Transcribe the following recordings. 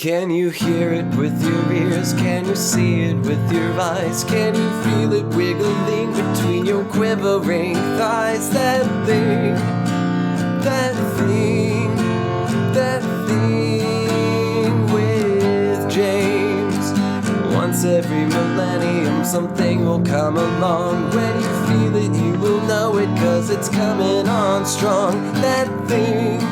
Can you hear it with your ears? Can you see it with your eyes? Can you feel it wiggling between your quivering thighs? That thing with James. Once every millennium something will come along. When you feel it you will know it, 'cause it's coming on strong. That thing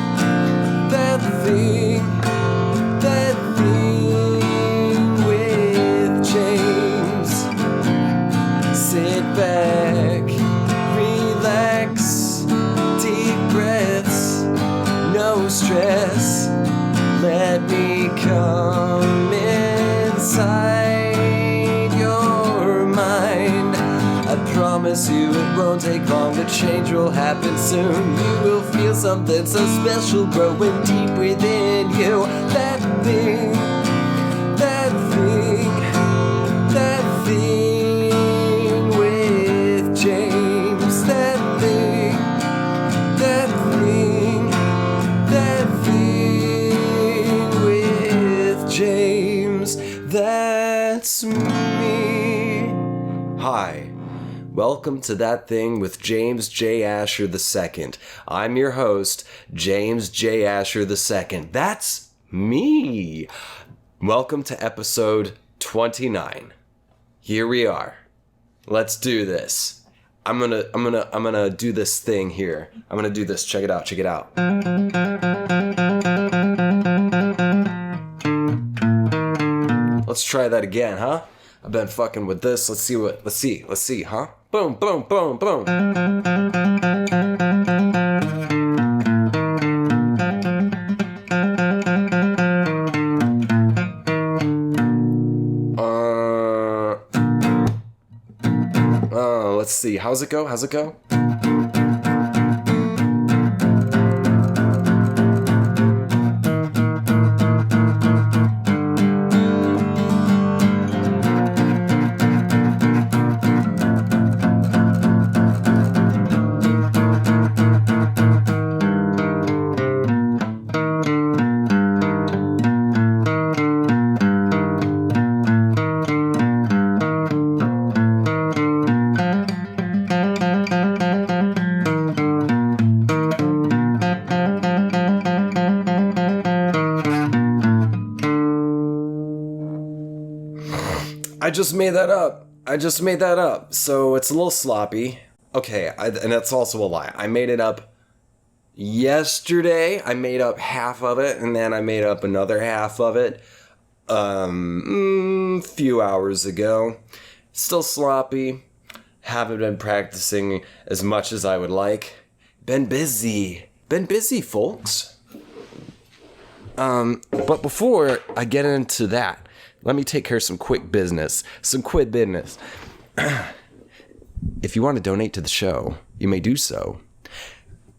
with James. Sit back, relax, deep breaths, no stress. Let me come inside your mind. I promise you it won't take long, the change will happen soon. You will feel something so special growing deep within you. That thing with James. That thing with James. That's me. Hi. Welcome to That Thing with James J. Asher II. I'm your host, James J. Asher II. That's me. Welcome to episode 29. Here we are. Let's do this. I'm gonna do this thing here. I'm gonna do this. Check it out. Let's try that again, huh? I've been fucking with this. Let's see, huh? Boom, boom, boom, boom. Let's see. How's it go? I just made that up. So it's a little sloppy. Okay, and that's also a lie. I made it up yesterday. I made up half of it, and then I made up another half of it few hours ago. Still sloppy. Haven't been practicing as much as I would like. Been busy, folks. But before I get into that, let me take care of some quick business. If you want to donate to the show, you may do so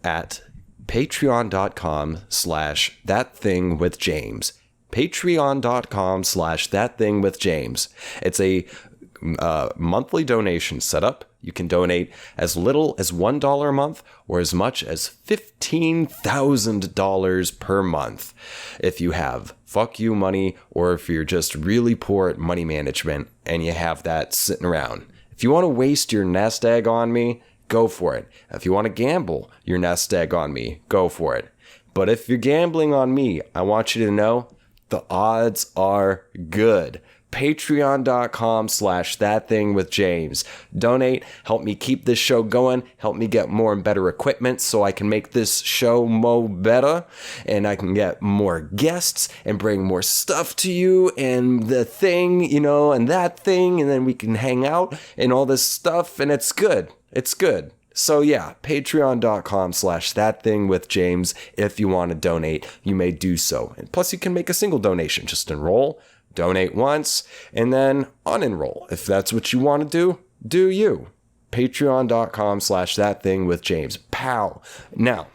at patreon.com/thatthingwithjames. Patreon.com/thatthingwithjames. It's a monthly donation setup. You can donate as little as $1 a month or as much as $15,000 per month. If you have fuck you money, or if you're just really poor at money management and you have that sitting around. If you want to waste your nest egg on me, go for it. If you want to gamble your nest egg on me, go for it. But if you're gambling on me, I want you to know the odds are good. Patreon.com/thatthingwithjames. Donate, help me keep this show going, help me get more and better equipment so I can make this show better, and I can get more guests and bring more stuff to you, and the thing, and that thing, and then we can hang out and all this stuff, and it's good. So yeah, patreon.com/thatthingwithjames. If you want to donate, you may do so. And plus you can make a single donation. Just enroll, donate once, and then unenroll. If that's what you want to do you. Patreon.com/thatthingwithjames. Pow. Now,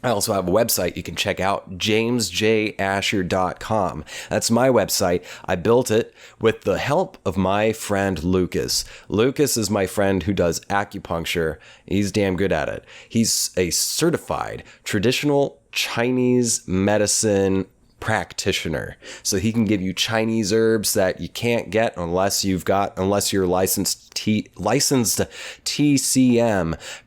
I also have a website you can check out, jamesjasher.com. That's my website. I built it with the help of my friend Lucas. Lucas is my friend who does acupuncture. He's damn good at it. He's a certified traditional Chinese medicine practitioner. So he can give you Chinese herbs that you can't get unless you're licensed TCM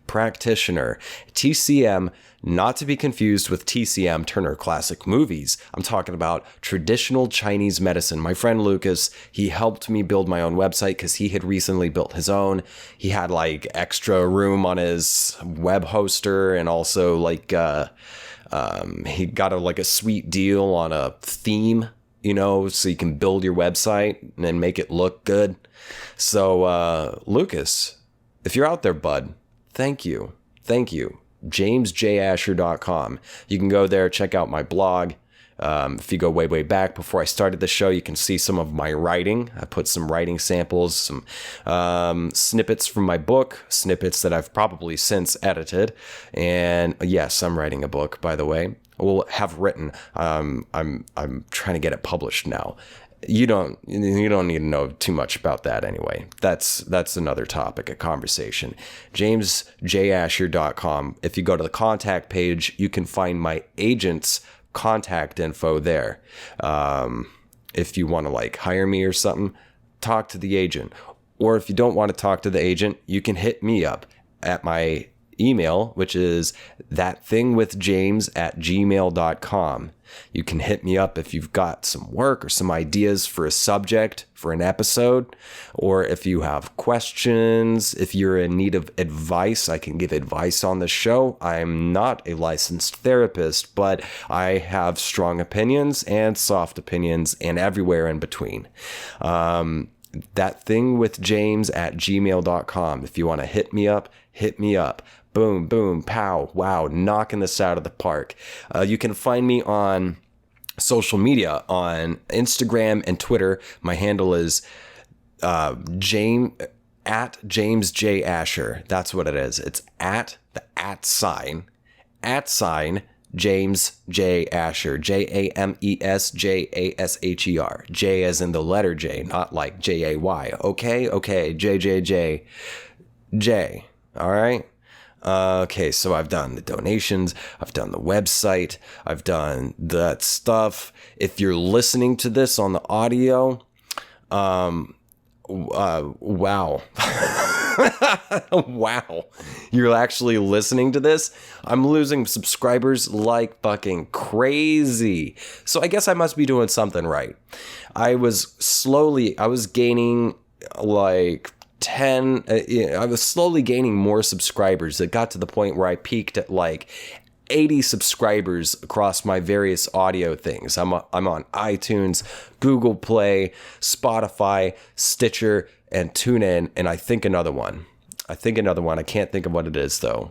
practitioner. TCM, not to be confused with TCM, Turner Classic Movies. I'm talking about traditional Chinese medicine. My friend Lucas, he helped me build my own website because he had recently built his own. He had like extra room on his web hoster, and also like he got a sweet deal on a theme, so you can build your website and make it look good. So Lucas, if you're out there, bud, thank you. JamesJAsher.com. You can go there, check out my blog. If you go way back before I started the show, you can see some of my writing. I put some writing samples, some snippets from my book, snippets that I've probably since edited. And yes, I'm writing a book, by the way. Well, have written. I'm trying to get it published now. You don't need to know too much about that anyway. That's another topic of conversation. JamesJAsher.com. If you go to the contact page, you can find my agent's contact info there. If you want to hire me or something, talk to the agent. Or if you don't want to talk to the agent, you can hit me up at my email, which is ThatThingWithJames@gmail.com. You can hit me up if you've got some work or some ideas for a subject for an episode, or if you have questions, if you're in need of advice. I can give advice on the show. I'm not a licensed therapist, but I have strong opinions and soft opinions and everywhere in between. ThatThingWithJames@gmail.com. If you want to hit me up, hit me up. Boom, boom, pow, wow, knocking this out of the park. You can find me on social media, on Instagram and Twitter. My handle is @JamesJAsher. That's what it is. It's @ James J Asher, JamesJasher. J as in the letter J, not like JAY. Okay, J. All right. Okay, so I've done the donations, I've done the website, I've done that stuff. If you're listening to this on the audio, wow. Wow. You're actually listening to this? I'm losing subscribers like fucking crazy. So I guess I must be doing something right. I was gaining I was slowly gaining more subscribers. It got to the point where I peaked at 80 subscribers across my various audio things. I'm on iTunes, Google Play, Spotify, Stitcher, and TuneIn, and I think another one. I can't think of what it is, though.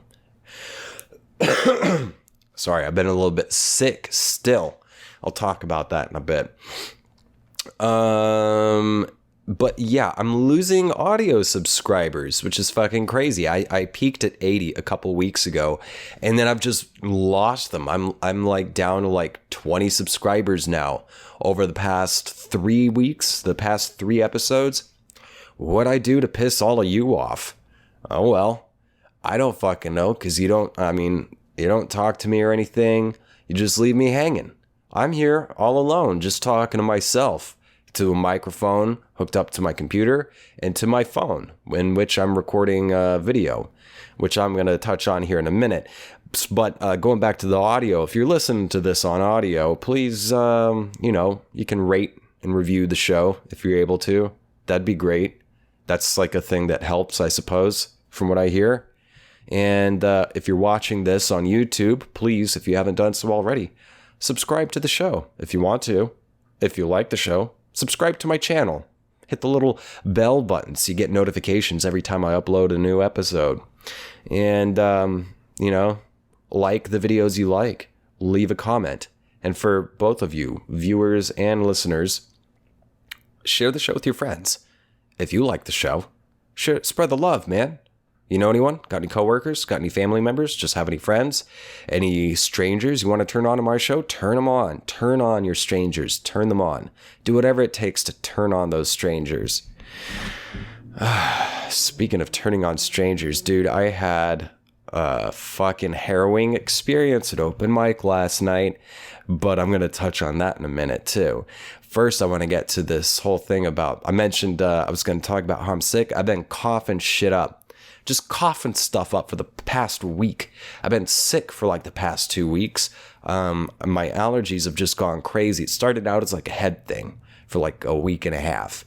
Sorry, I've been a little bit sick still. I'll talk about that in a bit. But yeah, I'm losing audio subscribers, which is fucking crazy. I peaked at 80 a couple weeks ago, and then I've just lost them. I'm down to 20 subscribers now over the past 3 weeks, the past 3 episodes. What'd I do to piss all of you off? Oh well, I don't fucking know, because you don't talk to me or anything. You just leave me hanging. I'm here all alone, just talking to myself, to a microphone hooked up to my computer and to my phone, in which I'm recording video, which I'm going to touch on here in a minute. But going back to the audio, if you're listening to this on audio, please, you can rate and review the show if you're able to. That'd be great. That's a thing that helps, I suppose, from what I hear. And if you're watching this on YouTube, please, if you haven't done so already, subscribe to the show if you want to. If you like the show, subscribe to my channel. Hit the little bell button so you get notifications every time I upload a new episode. And, like the videos you like. Leave a comment. And for both of you, viewers and listeners, share the show with your friends. If you like the show, spread the love, man. You know anyone? Got any coworkers? Got any family members? Just have any friends? Any strangers you want to turn on to my show? Turn them on. Turn on your strangers. Turn them on. Do whatever it takes to turn on those strangers. Speaking of turning on strangers, dude, I had fucking harrowing experience at open mic last night, but I'm going to touch on that in a minute too. First, I want to get to this whole thing about, I mentioned I was going to talk about how I'm sick. I've been coughing shit up, just coughing stuff up for the past week. I've been sick for like the past 2 weeks. My allergies have just gone crazy. It started out as like a head thing for like a week and a half.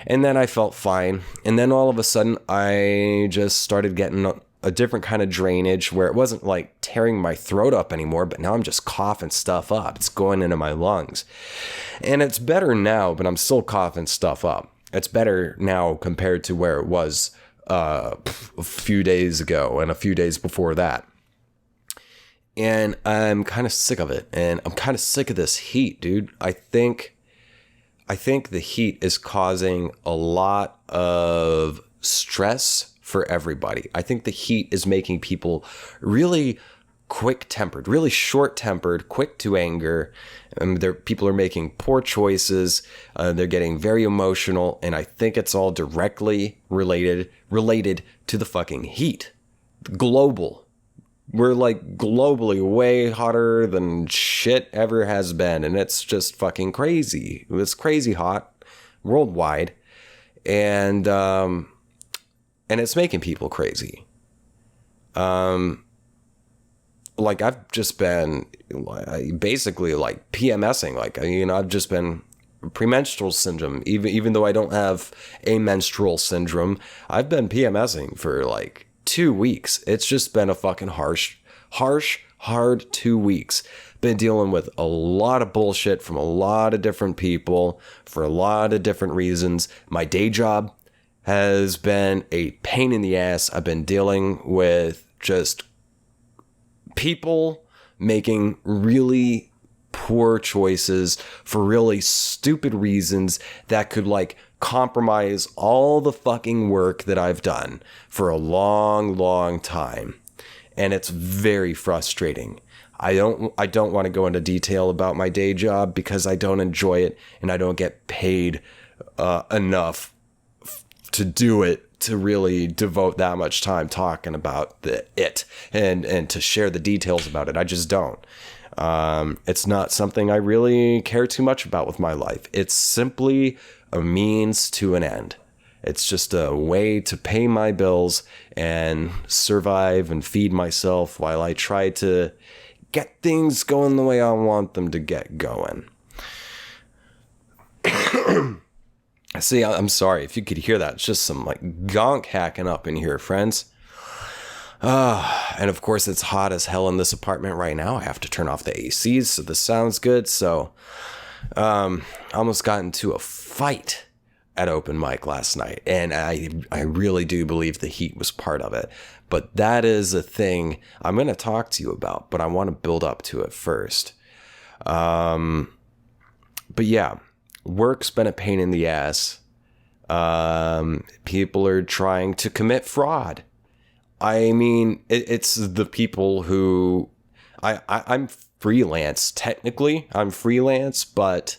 And then I felt fine. And then all of a sudden, I just started getting a different kind of drainage where it wasn't like tearing my throat up anymore, but now I'm just coughing stuff up. It's going into my lungs. And it's better now, but I'm still coughing stuff up. It's better now compared to where it was a few days ago and a few days before that. And I'm kind of sick of it. And I'm kind of sick of this heat, dude. I think the heat is causing a lot of stress for everybody. I think the heat is making people really quick-tempered, really short-tempered, quick to anger. People are making poor choices. They're getting very emotional, and I think it's all directly related to the fucking heat. Global. We're like globally way hotter than shit ever has been, and it's just fucking crazy. It's crazy hot worldwide, and it's making people crazy. Like I've just been basically like PMSing, like, you know, I've just been premenstrual syndrome. Even though I don't have a menstrual syndrome, I've been PMSing for like 2 weeks. It's just been a fucking harsh, hard 2 weeks. Been dealing with a lot of bullshit from a lot of different people for a lot of different reasons. My day job has been a pain in the ass. I've been dealing with just people making really poor choices for really stupid reasons that could like compromise all the fucking work that I've done for a long time. And it's very frustrating. I don't want to go into detail about my day job because I don't enjoy it and I don't get paid enough to do it, to really devote that much time talking about it and to share the details about it. I just don't. It's not something I really care too much about with my life. It's simply a means to an end. It's just a way to pay my bills and survive and feed myself while I try to get things going the way I want them to get going. See, I'm sorry if you could hear that. It's just some like gonk hacking up in here, friends. And of course, it's hot as hell in this apartment right now. I have to turn off the ACs so this sounds good. So I almost got into a fight at open mic last night. And I really do believe the heat was part of it. But that is a thing I'm going to talk to you about. But I want to build up to it first. But yeah. Work's been a pain in the ass. People are trying to commit fraud. I mean, it's the people who... I'm freelance, technically. I'm freelance, but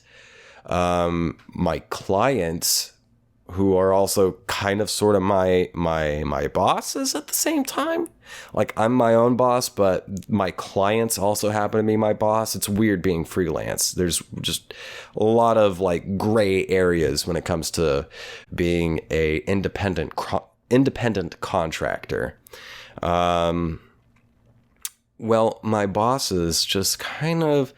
my clients, who are also kind of sort of my bosses at the same time. Like, I'm my own boss, but my clients also happen to be my boss. It's weird being freelance. There's just a lot of like gray areas when it comes to being a independent contractor. Well, my bosses just kind of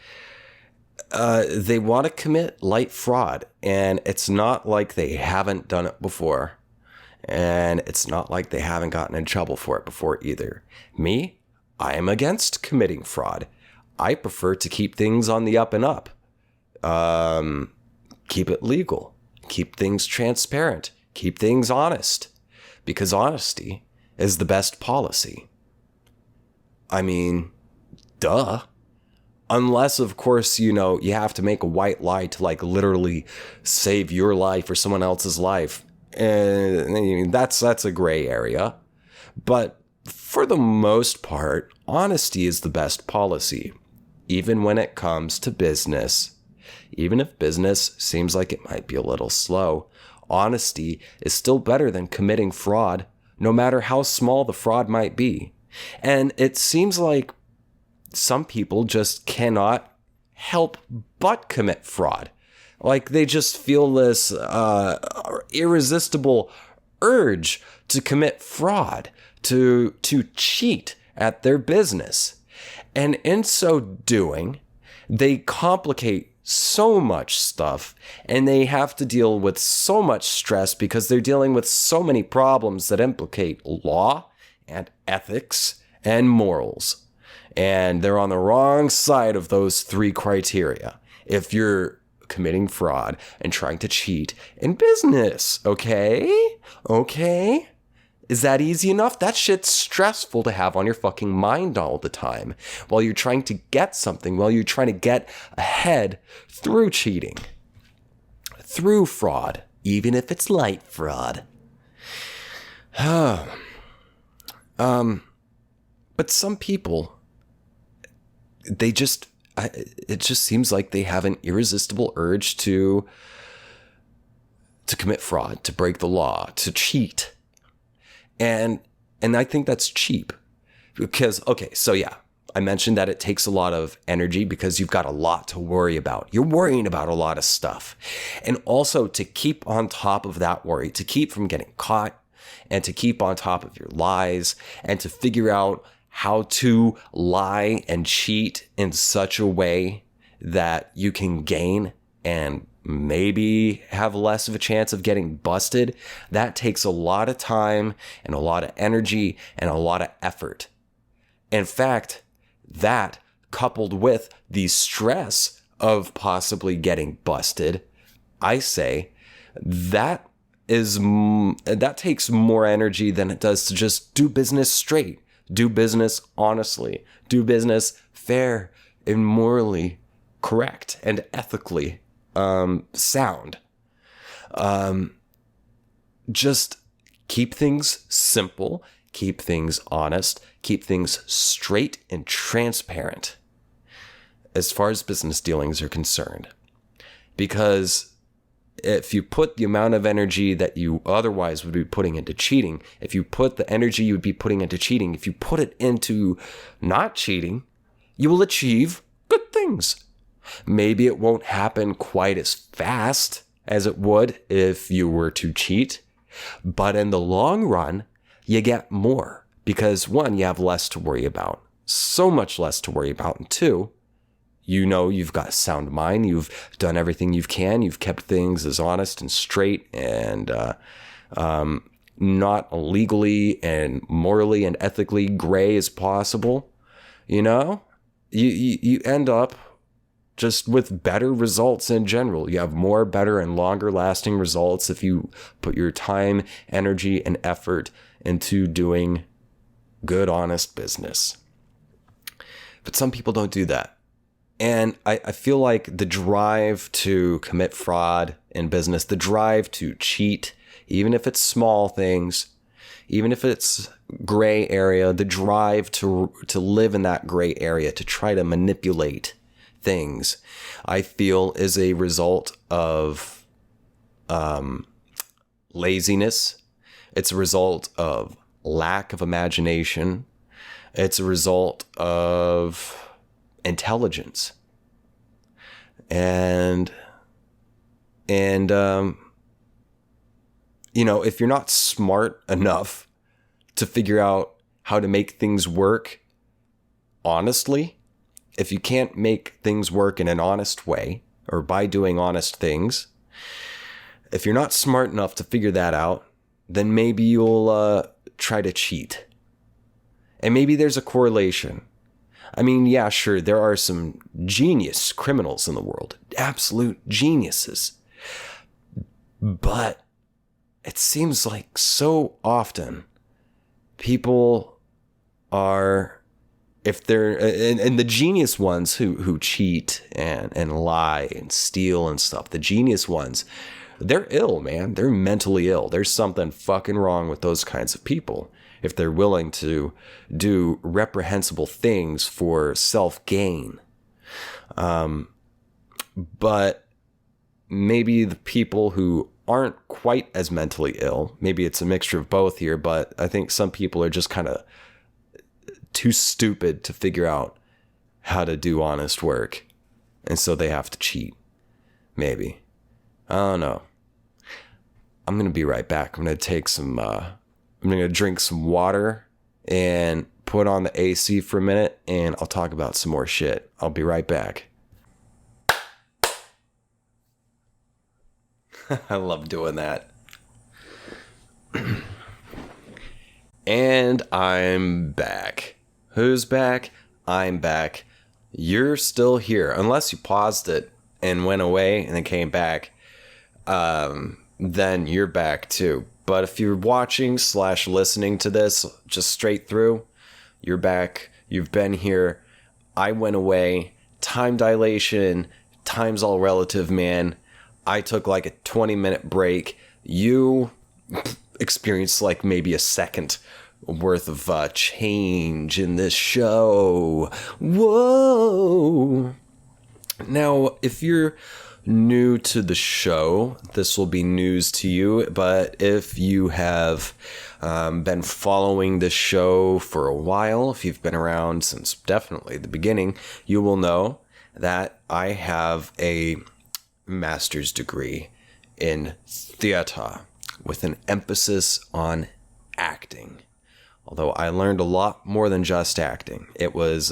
they want to commit light fraud, and it's not like they haven't done it before. And it's not like they haven't gotten in trouble for it before either. Me, I am against committing fraud. I prefer to keep things on the up and up. Keep it legal. Keep things transparent. Keep things honest. Because honesty is the best policy. I mean, duh. Unless, of course, you know, you have to make a white lie to like literally save your life or someone else's life. And that's a gray area. But for the most part, honesty is the best policy, even when it comes to business. Even if business seems like it might be a little slow, honesty is still better than committing fraud, no matter how small the fraud might be. And it seems like some people just cannot help but commit fraud. Like they just feel this irresistible urge to commit fraud, to cheat at their business. And in so doing, they complicate so much stuff, and they have to deal with so much stress because they're dealing with so many problems that implicate law and ethics and morals. And they're on the wrong side of those three criteria if you're committing fraud and trying to cheat in business. Okay? Is that easy enough? That shit's stressful to have on your fucking mind all the time while you're trying to get something, while you're trying to get ahead through cheating, through fraud, even if it's light fraud. But some people, it just seems like they have an irresistible urge to commit fraud, to break the law, to cheat. And I think that's cheap because, okay, so yeah, I mentioned that it takes a lot of energy because you've got a lot to worry about. You're worrying about a lot of stuff. And also to keep on top of that worry, to keep from getting caught and to keep on top of your lies and to figure out how to lie and cheat in such a way that you can gain and maybe have less of a chance of getting busted. That takes a lot of time and a lot of energy and a lot of effort. In fact, that coupled with the stress of possibly getting busted, I say that takes more energy than it does to just do business straight, do business honestly, do business fair and morally correct and ethically sound. Just keep things simple, keep things honest, keep things straight and transparent as far as business dealings are concerned. Because if you put the amount of energy that you otherwise would be putting into cheating, if you put the energy you would be putting into cheating, if you put it into not cheating, you will achieve good things. Maybe it won't happen quite as fast as it would if you were to cheat, but in the long run, you get more because one, you have less to worry about, so much less to worry about, and two, you know you've got a sound mind, you've done everything you can, you've kept things as honest and straight and not legally and morally and ethically gray as possible. You know, you end up just with better results in general. You have more, better, and longer lasting results if you put your time, energy, and effort into doing good, honest business. But some people don't do that. And I feel like the drive to commit fraud in business, the drive to cheat, even if it's small things, even if it's gray area, the drive to live in that gray area, to try to manipulate things, I feel is a result of laziness. It's a result of lack of imagination. It's a result of intelligence. And you know, if you're not smart enough to figure out how to make things work honestly, if you can't make things work in an honest way or by doing honest things, if you're not smart enough to figure that out, then maybe you'll try to cheat. And maybe there's a correlation. I mean, yeah, sure, there are some genius criminals in the world, absolute geniuses. But it seems like so often people are, if they're, and the genius ones who cheat and lie and steal and stuff, the genius ones, they're ill, man. They're mentally ill. There's something fucking wrong with those kinds of people if they're willing to do reprehensible things for self-gain. But maybe the people who aren't quite as mentally ill, maybe it's a mixture of both here, but I think some people are just kind of too stupid to figure out how to do honest work. And so they have to cheat. Maybe. I don't know. I'm going to be right back. I'm going to take some, I'm going to drink some water and put on the AC for a minute, and I'll talk about some more shit. I'll be right back. I love doing that. And I'm back. Who's back? I'm back. You're still here. Unless you paused it and went away and then came back, then you're back too. But if you're watching / listening to this just straight through, you're back. You've been here. I went away. Time dilation. Time's all relative, man. I took like a 20-minute break. You experienced like maybe a second worth of change in this show. Whoa. Now, if you're new to the show, this will be news to you. But if you have been following this show for a while, if you've been around since definitely the beginning, you will know that I have a master's degree in theater with an emphasis on acting. Although I learned a lot more than just acting. It's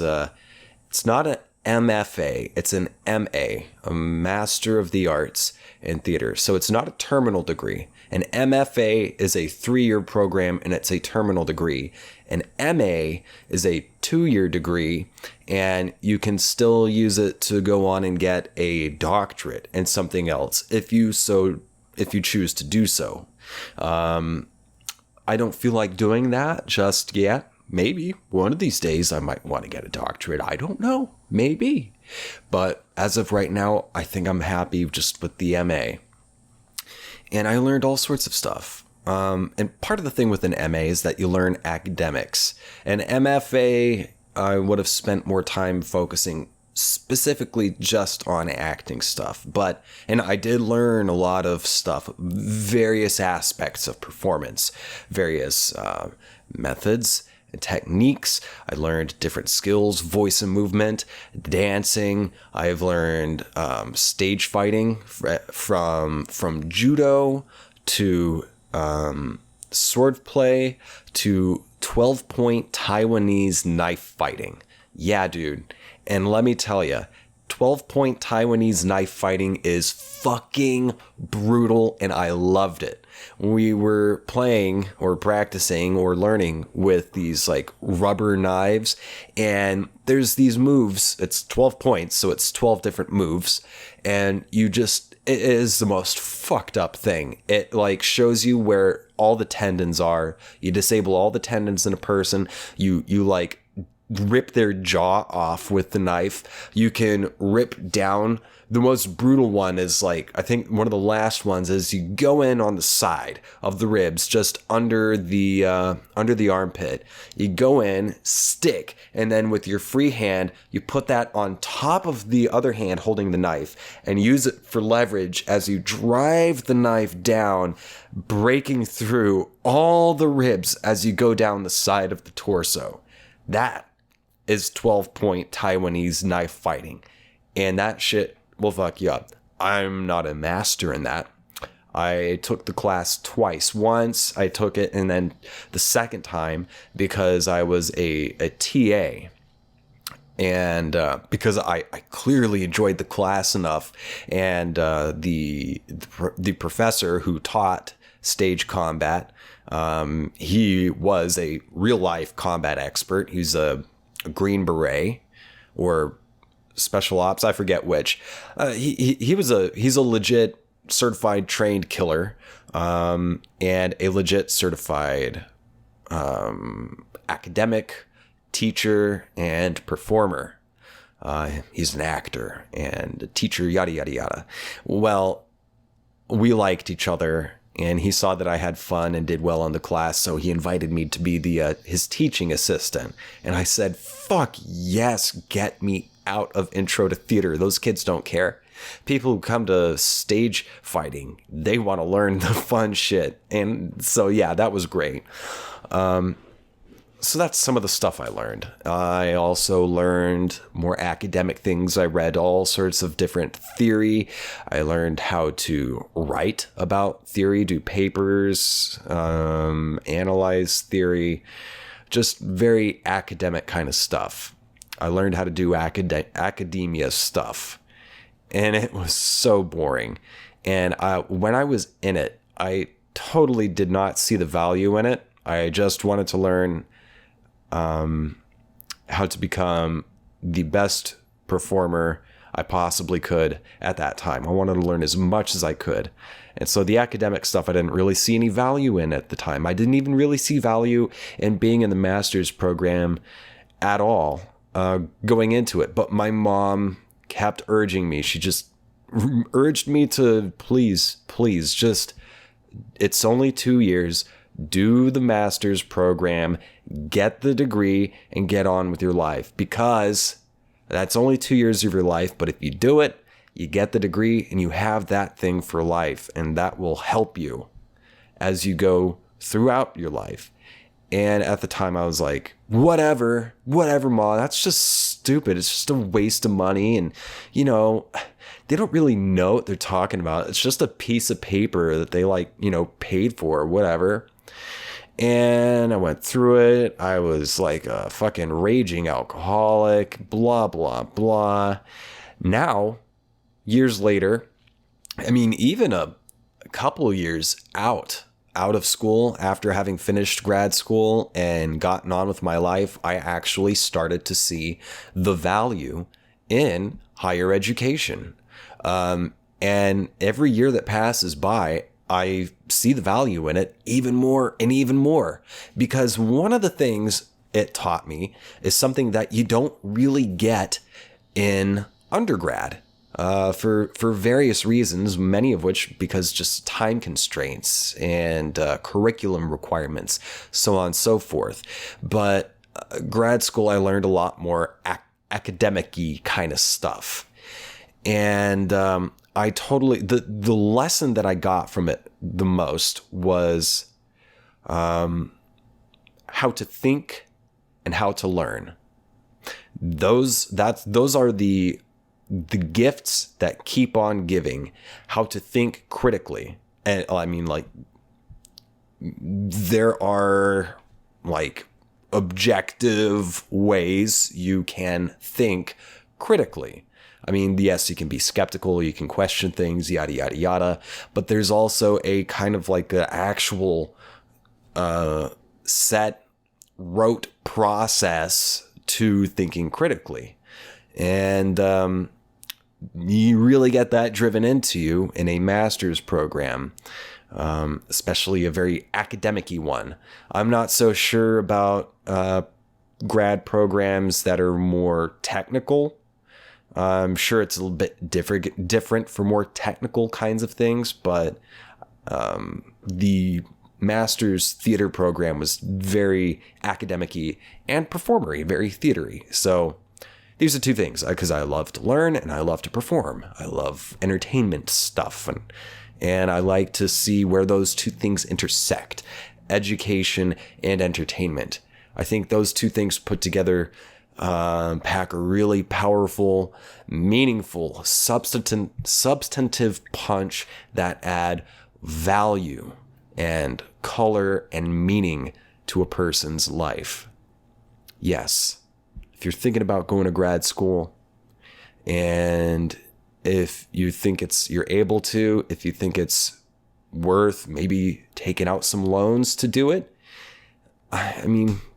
not an MFA, it's an MA, a Master of the Arts in Theater. So it's not a terminal degree. An MFA is a 3-year program and it's a terminal degree. An MA is a 2-year degree and you can still use it to go on and get a doctorate in something else if you choose to do so. I don't feel like doing that just yet. Maybe one of these days I might want to get a doctorate. I don't know. Maybe. But as of right now, I think I'm happy just with the MA. And I learned all sorts of stuff. And part of the thing with an MA is that you learn academics. An MFA, I would have spent more time focusing specifically just on acting stuff. And I did learn a lot of stuff, various aspects of performance, various methods and techniques. I learned different skills, voice and movement, dancing. I've learned stage fighting from judo to sword play to 12-point Taiwanese knife fighting. Yeah, dude. And let me tell you, 12-point Taiwanese knife fighting is fucking brutal, and I loved it. We were playing or practicing or learning with these like rubber knives, and there's these moves. It's 12 points, so it's 12 different moves, and it is the most fucked up thing. It like shows you where all the tendons are. You disable all the tendons in a person. You like rip their jaw off with the knife. You can rip down. The most brutal one is like, I think one of the last ones is you go in on the side of the ribs, just under the armpit. You go in, stick, and then with your free hand, you put that on top of the other hand holding the knife and use it for leverage as you drive the knife down, breaking through all the ribs as you go down the side of the torso. That is 12-point Taiwanese knife fighting. And that shit will fuck you up. I'm not a master in that. I took the class twice. Once I took it, and then the second time because I was a TA. And because I clearly enjoyed the class enough. And the professor who taught stage combat, he was a real-life combat expert. He's a Green Beret or special ops, I forget which. He's a legit certified trained killer, and a legit certified academic, teacher, and performer. He's an actor and a teacher, yada yada yada. Well, we liked each other, and he saw that I had fun and did well on the class, so he invited me to be his teaching assistant. And I said, fuck yes, get me out of Intro to Theater. Those kids don't care. People who come to stage fighting, they want to learn the fun shit. And so, yeah, that was great. So that's some of the stuff I learned. I also learned more academic things. I read all sorts of different theory. I learned how to write about theory, do papers, analyze theory, just very academic kind of stuff. I learned how to do academia stuff, and it was so boring. And when I was in it, I totally did not see the value in it. I just wanted to learn how to become the best performer I possibly could at that time. I wanted to learn as much as I could. And so the academic stuff, I didn't really see any value in at the time. I didn't even really see value in being in the master's program at all going into it. But my mom kept urging me. She just urged me to please, just, it's only 2 years. Do the master's program, get the degree, and get on with your life, because that's only 2 years of your life. But if you do it, you get the degree and you have that thing for life, and that will help you as you go throughout your life. And at the time I was like, whatever, Ma, that's just stupid. It's just a waste of money. And, they don't really know what they're talking about. It's just a piece of paper that they paid for or whatever. And I went through it. I was like a fucking raging alcoholic, blah, blah, blah. Now, years later, even a couple of years out of school, after having finished grad school and gotten on with my life, I actually started to see the value in higher education. And every year that passes by, I see the value in it even more and even more, because one of the things it taught me is something that you don't really get in undergrad for various reasons, many of which because just time constraints and curriculum requirements, so on and so forth. But grad school, I learned a lot more academic-y kind of stuff. And I totally, the lesson that I got from it the most was how to think and how to learn. Those are the gifts that keep on giving. How to think critically. And there are objective ways you can think critically. Yes, you can be skeptical, you can question things, yada, yada, yada. But there's also a kind of an actual set, rote process to thinking critically. And you really get that driven into you in a master's program, especially a very academic-y one. I'm not so sure about grad programs that are more technical. I'm sure it's a little bit different for more technical kinds of things, but the master's theater program was very academic-y and performery, very theatery. So these are two things, because I love to learn and I love to perform. I love entertainment stuff, and I like to see where those two things intersect, education and entertainment. I think those two things put together pack a really powerful, meaningful, substantive punch that add value and color and meaning to a person's life. Yes, if you're thinking about going to grad school, and if you think you're able to, if you think it's worth maybe taking out some loans to do it,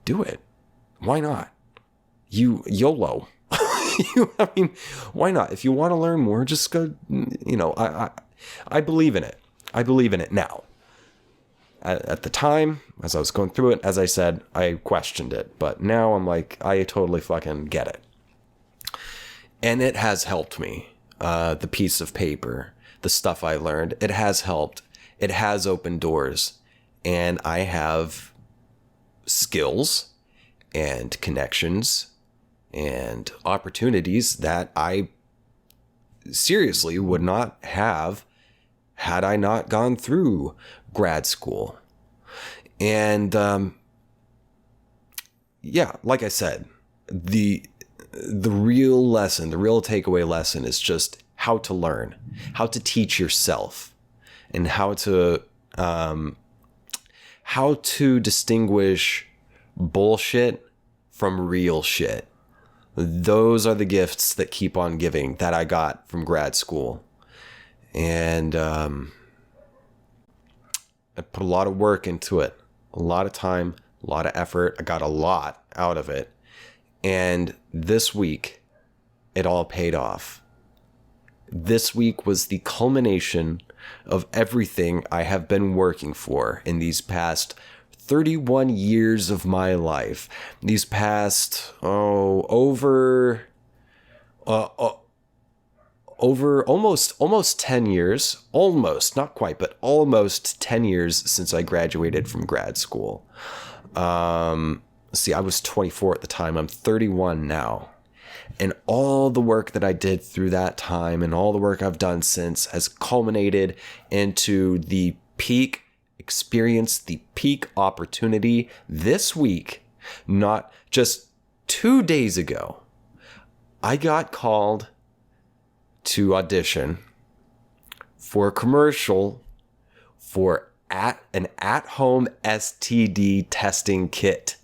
do it. Why not? YOLO. Why not? If you want to learn more, just go, I believe in it. I believe in it now. At the time, as I was going through it, as I said, I questioned it. But now I'm like, I totally fucking get it. And it has helped me. The piece of paper, the stuff I learned, it has helped. It has opened doors. And I have skills and connections and opportunities that I seriously would not have had I not gone through grad school. And yeah, like I said, the real lesson, the real takeaway lesson is just how to learn, how to teach yourself, and how to distinguish bullshit from real shit. Those are the gifts that keep on giving that I got from grad school. And I put a lot of work into it, a lot of time, a lot of effort. I got a lot out of it. And this week, it all paid off. This week was the culmination of everything I have been working for in these past 31 years of my life. These past, over almost 10 years, almost, not quite, but almost 10 years since I graduated from grad school. See, I was 24 at the time. I'm 31 now. And all the work that I did through that time and all the work I've done since has culminated into the peak experience, the peak opportunity this week. Not just 2 days ago, I got called to audition for a commercial for an at-home STD testing kit.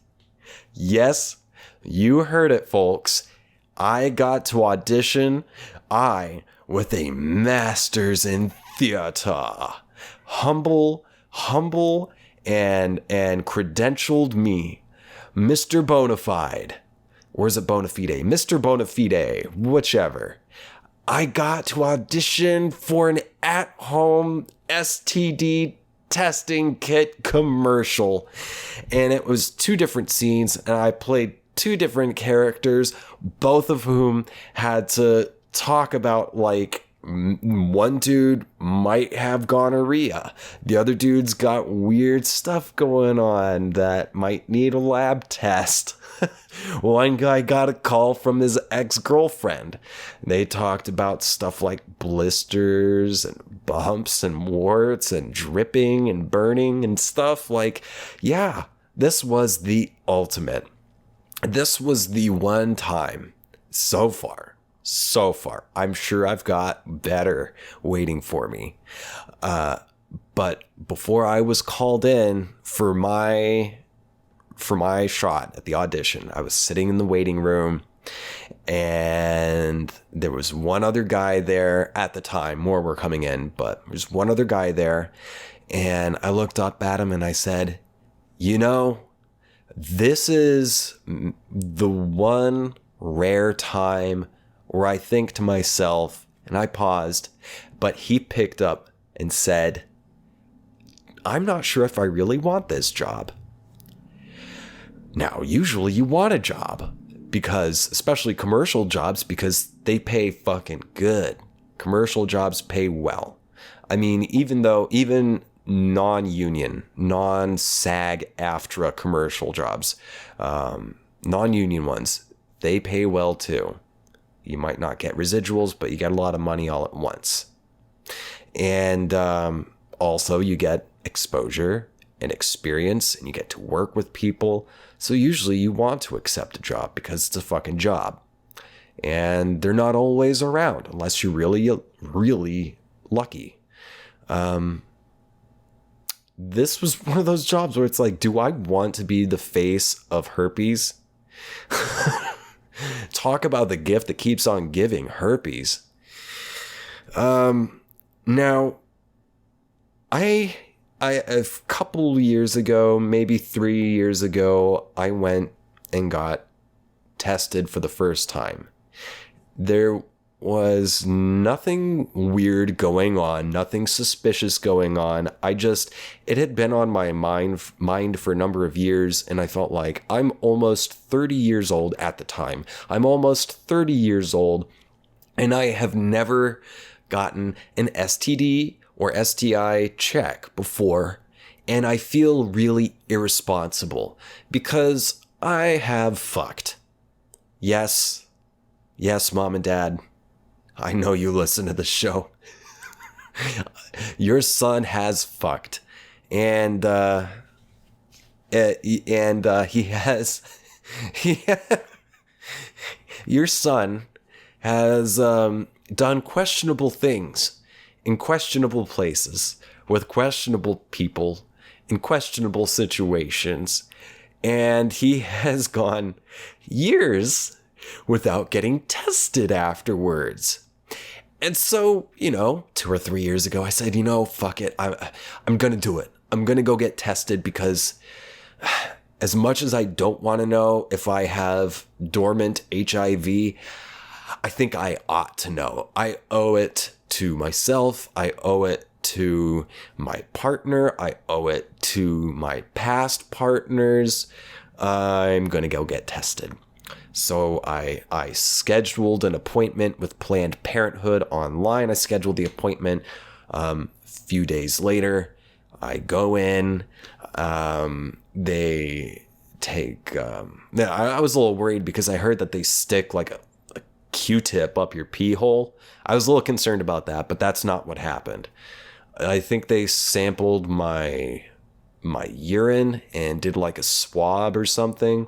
Yes, you heard it, folks. I got to audition. I, with a master's in theater, humble and credentialed me, Mr. Bonafide, or is it Bonafide? Mr. Bonafide, whichever. I got to audition for an at-home STD testing kit commercial, and it was 2 different scenes, and I played 2 different characters, both of whom had to talk about, like, one dude might have gonorrhea, the other dude's got weird stuff going on that might need a lab test. One guy got a call from his ex-girlfriend. They talked about stuff like blisters and bumps and warts and dripping and burning and stuff. Like, yeah, this was the ultimate. This was the one time so far. I'm sure I've got better waiting for me. But before I was called in for my shot at the audition, I was sitting in the waiting room, and there was one other guy there at the time. More were coming in, but there's one other guy there. And I looked up at him and I said, you know, this is the one rare time where I think to myself, and I paused, but he picked up and said, I'm not sure if I really want this job. Now, usually you want a job, because, especially commercial jobs, because they pay fucking good. Commercial jobs pay well. I mean, even non-union, non-SAG-AFTRA commercial jobs, non-union ones, they pay well too. You might not get residuals, but you get a lot of money all at once. And also you get exposure and experience, and you get to work with people. So usually you want to accept a job because it's a fucking job. And they're not always around unless you're really, really lucky. This was one of those jobs where it's like, do I want to be the face of herpes? Talk about the gift that keeps on giving, herpes. Now, a couple years ago, maybe 3 years ago, I went and got tested for the first time. There was nothing weird going on, nothing suspicious going on. It had been on my mind for a number of years, and I felt like I'm almost 30 years old at the time. I'm almost 30 years old, and I have never gotten an STD or STI check before, and I feel really irresponsible because I have fucked. Yes, Mom and Dad, I know you listen to the show. Your son has fucked, and he has Yeah. Your son has done questionable things in questionable places with questionable people in questionable situations. And he has gone years without getting tested afterwards. And so, 2 or 3 years ago, I said, fuck it. I'm going to do it. I'm going to go get tested because as much as I don't want to know if I have dormant HIV, I think I ought to know. I owe it to myself. I owe it to my partner. I owe it to my past partners. I'm going to go get tested. So I scheduled an appointment with Planned Parenthood online. I scheduled the appointment. Few days later, I go in. They take... I was a little worried because I heard that they stick like a Q-tip up your pee hole. I was a little concerned about that, but that's not what happened. I think they sampled my urine and did like a swab or something.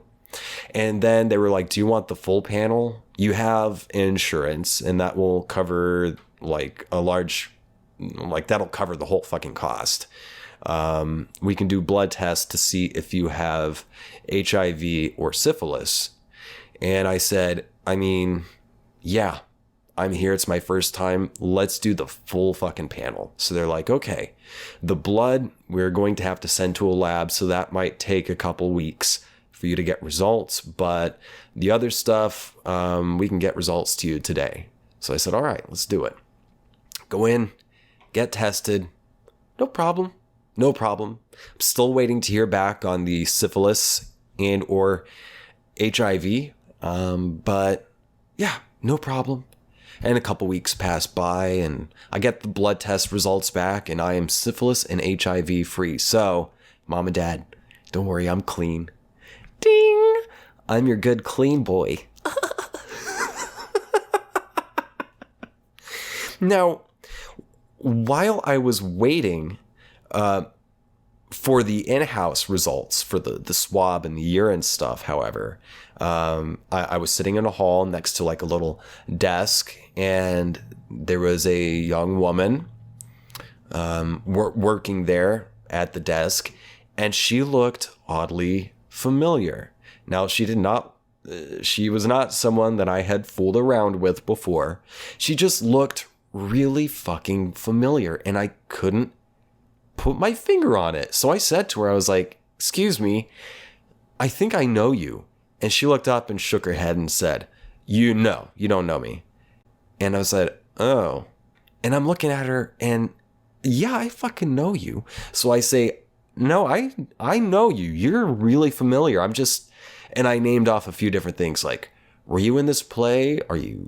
And then they were like, do you want the full panel? You have insurance and that will cover that'll cover the whole fucking cost. We can do blood tests to see if you have HIV or syphilis. And I said, yeah, I'm here. It's my first time. Let's do the full fucking panel. So they're like, okay, the blood we're going to have to send to a lab. So that might take a couple weeks for you to get results. But the other stuff, we can get results to you today. So I said, all right, let's do it. Go in, get tested. No problem. I'm still waiting to hear back on the syphilis and or HIV. But yeah, no problem. And a couple weeks pass by and I get the blood test results back and I am syphilis and HIV free. So, Mom and Dad, don't worry, I'm clean. Ding! I'm your good clean boy. Now, while I was waiting for the in-house results for the swab and the urine stuff, however, I was sitting in a hall next to like a little desk, and there was a young woman working there at the desk, and she looked oddly familiar. Now, she was not someone that I had fooled around with before. She just looked really fucking familiar, and I couldn't put my finger on it. So I said to her, I was like, excuse me, I think I know you. And she looked up and shook her head and said, you don't know me. And I said, oh. And I'm looking at her and yeah, I fucking know you. So I say, no, I know you. You're really familiar. And I named off a few different things like, were you in this play? Are you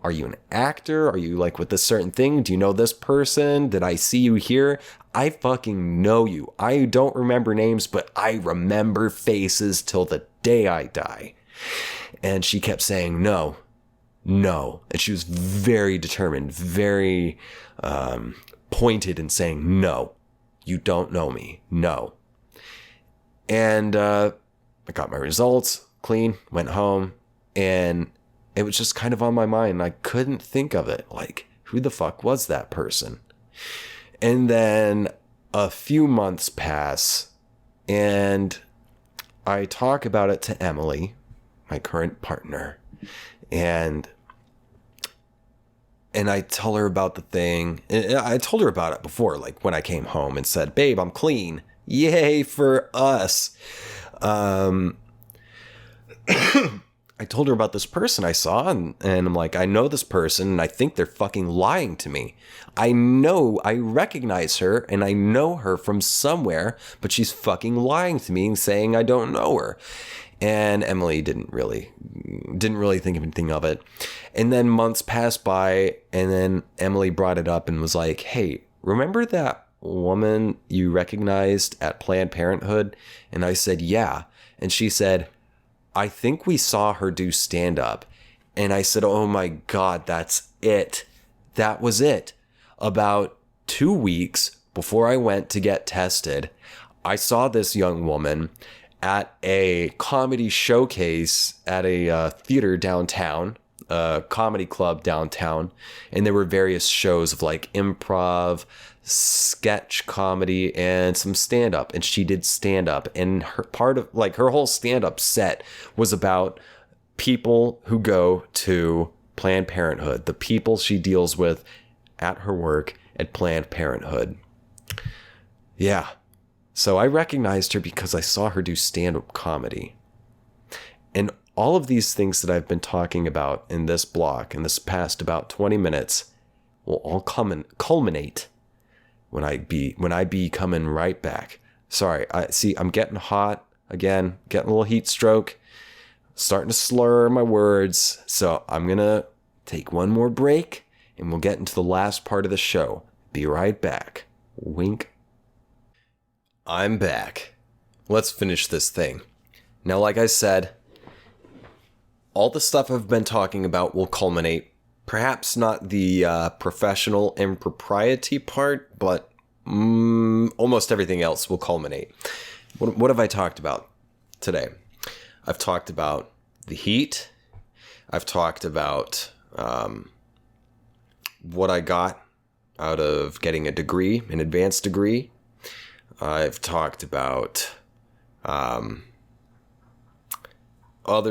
an actor? Are you like with this certain thing? Do you know this person? Did I see you here? I fucking know you. I don't remember names, but I remember faces till the day I die. And she kept saying, no. And she was very determined, very pointed in saying, no, you don't know me. No. And I got my results. Clean, went home, and it was just kind of on my mind. I couldn't think of it. Like, who the fuck was that person? And then a few months pass, and I talk about it to Emily, my current partner, and I tell her about the thing. I told her about it before, like when I came home and said, babe, I'm clean. Yay for us. I told her about this person I saw, and I'm like, I know this person, and I think they're fucking lying to me. I recognize her, and I know her from somewhere, but she's fucking lying to me and saying I don't know her. And Emily didn't really think anything of it. And then months passed by, and then Emily brought it up and was like, hey, remember that woman you recognized at Planned Parenthood? And I said, yeah. And she said, I think we saw her do stand-up. And I said, oh my God, that's it. That was it. About 2 weeks before I went to get tested, I saw this young woman at a comedy showcase at a theater downtown, a comedy club downtown, and there were various shows of like improv, sketch comedy, and some stand-up. And she did stand-up, and her whole stand-up set was about people who go to Planned Parenthood, the people she deals with at her work at Planned Parenthood. Yeah. So I recognized her because I saw her do stand-up comedy. And all of these things that I've been talking about in this block in this past about 20 minutes will all culminate when I be coming right back. Sorry, I'm getting hot again, getting a little heat stroke, starting to slur my words. So I'm going to take one more break and we'll get into the last part of the show. Be right back. Wink. I'm back. Let's finish this thing. Now, like I said, all the stuff I've been talking about will culminate. Perhaps not the professional impropriety part, but almost everything else will culminate. What have I talked about today? I've talked about the heat. I've talked about what I got out of getting a degree, an advanced degree. I've talked about other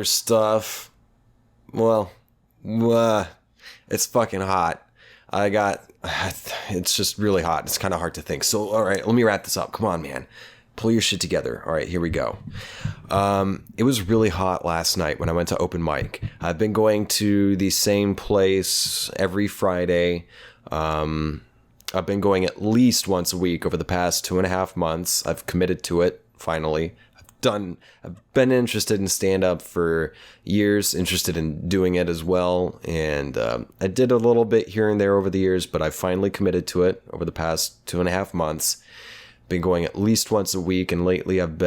stuff. Well, it's fucking hot. It's just really hot. It's kind of hard to think. So, all right, let me wrap this up. Come on, man. Pull your shit together. All right, here we go. It was really hot last night when I went to open mic. I've been going to the same place every Friday. I've been going at least once a week over the past 2.5 months. I've committed to it, finally. I've been interested in stand-up for years, interested in doing it as well. And I did a little bit here and there over the years, but I finally committed to it over the past 2.5 months. Been going at least once a week, and lately over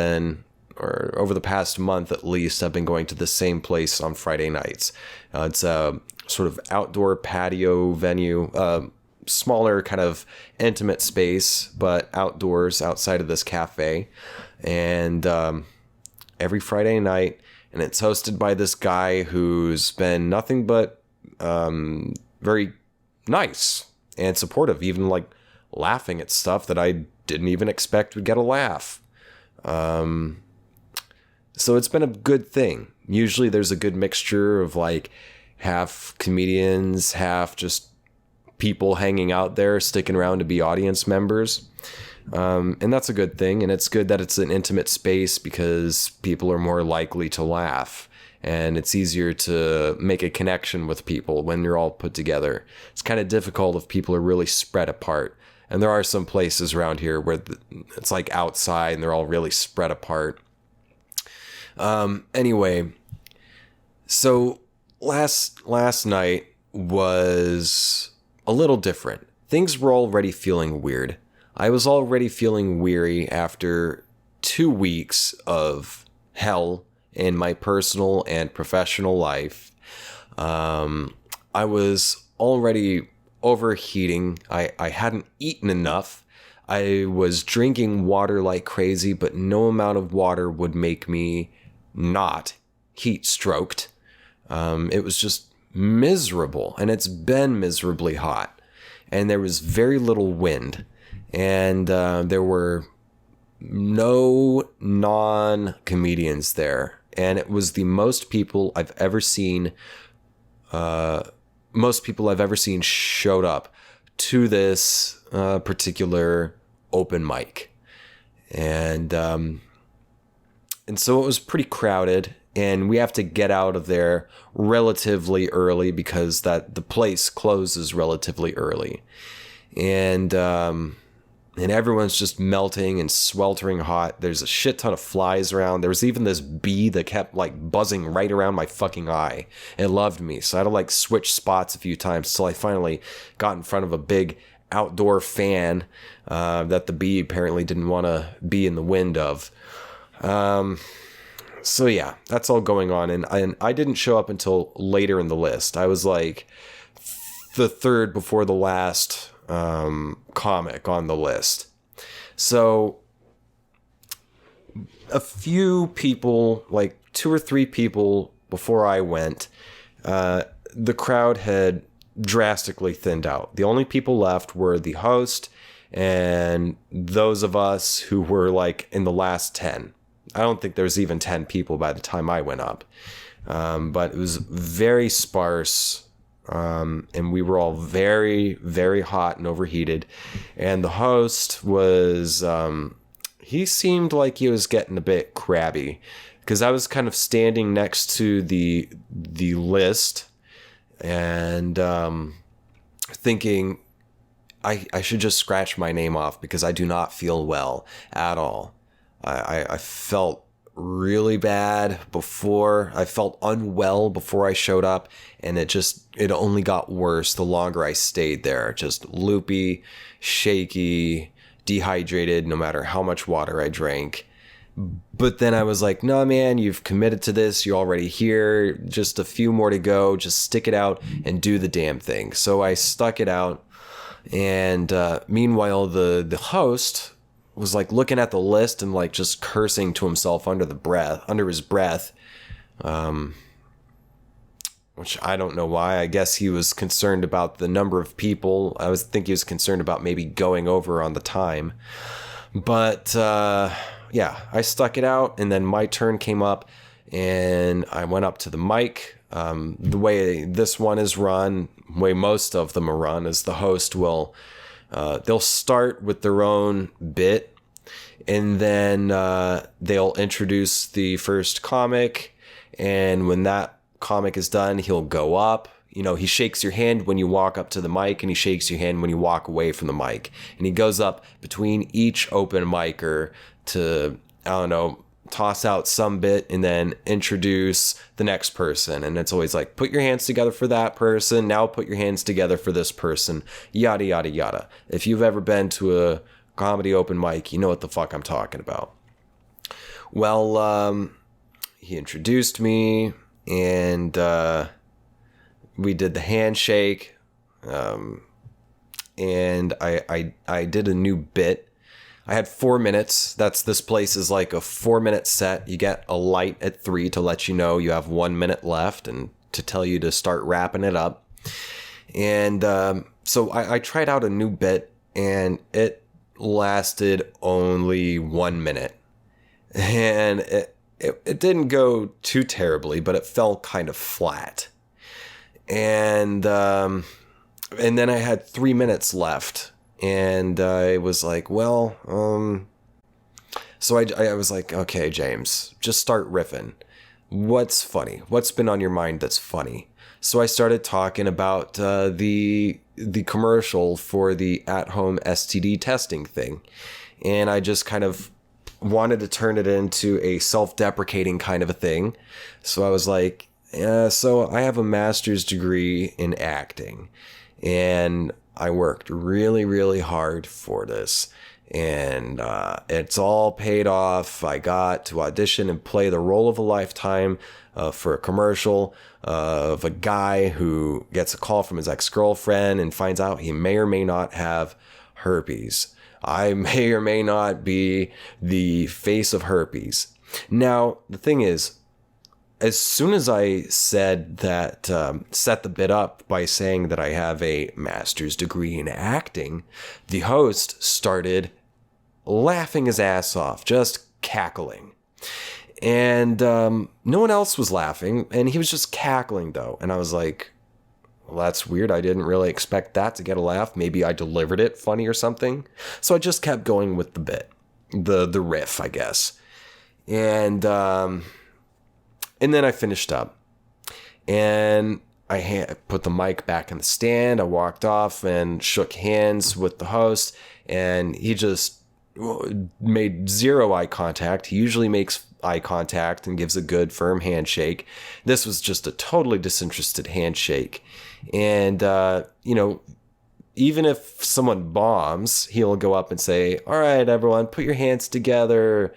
the past month at least, I've been going to the same place on Friday nights. It's a sort of outdoor patio venue, smaller kind of intimate space, but outdoors outside of this cafe. And every Friday night, and it's hosted by this guy who's been nothing but very nice and supportive, even like laughing at stuff that I didn't even expect would get a laugh. So it's been a good thing. Usually there's a good mixture of like half comedians, half just people hanging out there, sticking around to be audience members. And that's a good thing. And it's good that it's an intimate space because people are more likely to laugh. And it's easier to make a connection with people when you're all put together. It's kind of difficult if people are really spread apart. And there are some places around here where it's like outside and they're all really spread apart. Anyway, so last night was a little different. Things were already feeling weird. I was already feeling weary after 2 weeks of hell in my personal and professional life. I was already overheating. I hadn't eaten enough. I was drinking water like crazy, but no amount of water would make me not heat stroked. It was just miserable, and it's been miserably hot, and there was very little wind, and there were no non-comedians there, and it was the most people I've ever seen showed up to this particular open mic, and so it was pretty crowded. And we have to get out of there relatively early because the place closes relatively early. And everyone's just melting and sweltering hot. There's a shit ton of flies around. There was even this bee that kept like buzzing right around my fucking eye. It loved me. So I had to like switch spots a few times till I finally got in front of a big outdoor fan that the bee apparently didn't want to be in the wind of. So yeah, that's all going on, and I didn't show up until later in the list. I was like the third before the last comic on the list. So a few people, like 2 or 3 people before I went, the crowd had drastically thinned out. The only people left were the host and those of us who were like in the last 10. I don't think there was even 10 people by the time I went up. But it was very sparse. And we were all very, very hot and overheated. And the host was, he seemed like he was getting a bit crabby, because I was kind of standing next to the list and thinking I should just scratch my name off because I do not feel well at all. I felt really bad before. I felt unwell before I showed up, and it only got worse the longer I stayed there. Just loopy, shaky, dehydrated, no matter how much water I drank. But then I was like, no, man, you've committed to this. You're already here. Just a few more to go. Just stick it out and do the damn thing. So I stuck it out. And meanwhile, the host was like looking at the list and like just cursing to himself under his breath. Which I don't know why. I guess he was concerned about the number of people. I think he was concerned about maybe going over on the time. But yeah, I stuck it out, and then my turn came up, and I went up to the mic. The way this one is run, the way most of them are run, is the host will, they'll start with their own bit, and then they'll introduce the first comic, and when that comic is done, he'll go up. You know, he shakes your hand when you walk up to the mic, and he shakes your hand when you walk away from the mic. And he goes up between each open micer to, I don't know, toss out some bit and then introduce the next person. And it's always like, put your hands together for that person. Now put your hands together for this person. Yada, yada, yada. If you've ever been to a comedy open mic, you know what the fuck I'm talking about. Well, he introduced me, and we did the handshake, and I did a new bit. I had 4 minutes. This place is like a 4-minute set. You get a light at 3 to let you know you have 1 minute left and to tell you to start wrapping it up. And so I tried out a new bit, and it lasted only 1 minute. And it didn't go too terribly, but it fell kind of flat. And then I had 3 minutes left, and I was like, well, so I was like, okay, James, just start riffing. What's funny? What's been on your mind that's funny? So I started talking about the commercial for the at-home STD testing thing, and I just kind of wanted to turn it into a self-deprecating kind of a thing. So I was like, so I have a master's degree in acting, and I worked really, really hard for this, and it's all paid off. I got to audition and play the role of a lifetime for a commercial of a guy who gets a call from his ex-girlfriend and finds out he may or may not have herpes. I may or may not be the face of herpes. Now, the thing is, as soon as I said that, set the bit up by saying that I have a master's degree in acting, the host started laughing his ass off, just cackling. And no one else was laughing, and he was just cackling, though. And I was like, well, that's weird. I didn't really expect that to get a laugh. Maybe I delivered it funny or something. So I just kept going with the bit, the riff, I guess. And then I finished up, and I put the mic back in the stand. I walked off and shook hands with the host, and he just made zero eye contact. He usually makes eye contact and gives a good firm handshake. This was just a totally disinterested handshake. And, even if someone bombs, he'll go up and say, all right, everyone, put your hands together.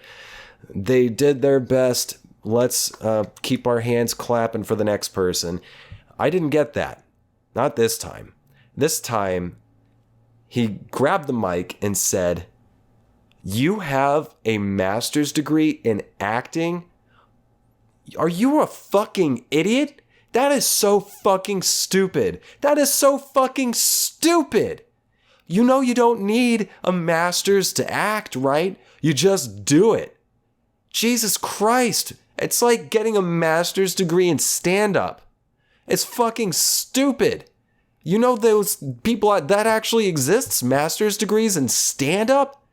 They did their best. Let's keep our hands clapping for the next person. I didn't get that. Not this time. This time, he grabbed the mic and said, You have a master's degree in acting? Are you a fucking idiot? That is so fucking stupid. That is so fucking stupid. You know you don't need a master's to act, right? You just do it. Jesus Christ. It's like getting a master's degree in stand-up. It's fucking stupid. You know those people that actually exists, master's degrees in stand-up?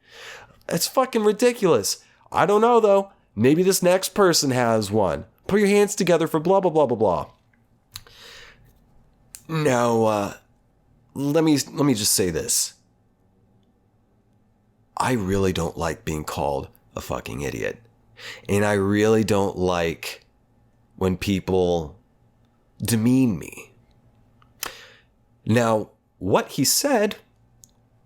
It's fucking ridiculous. I don't know though. Maybe this next person has one. Put your hands together for blah, blah, blah, blah, blah. Now, let me just say this. I really don't like being called a fucking idiot. And I really don't like when people demean me. Now, what he said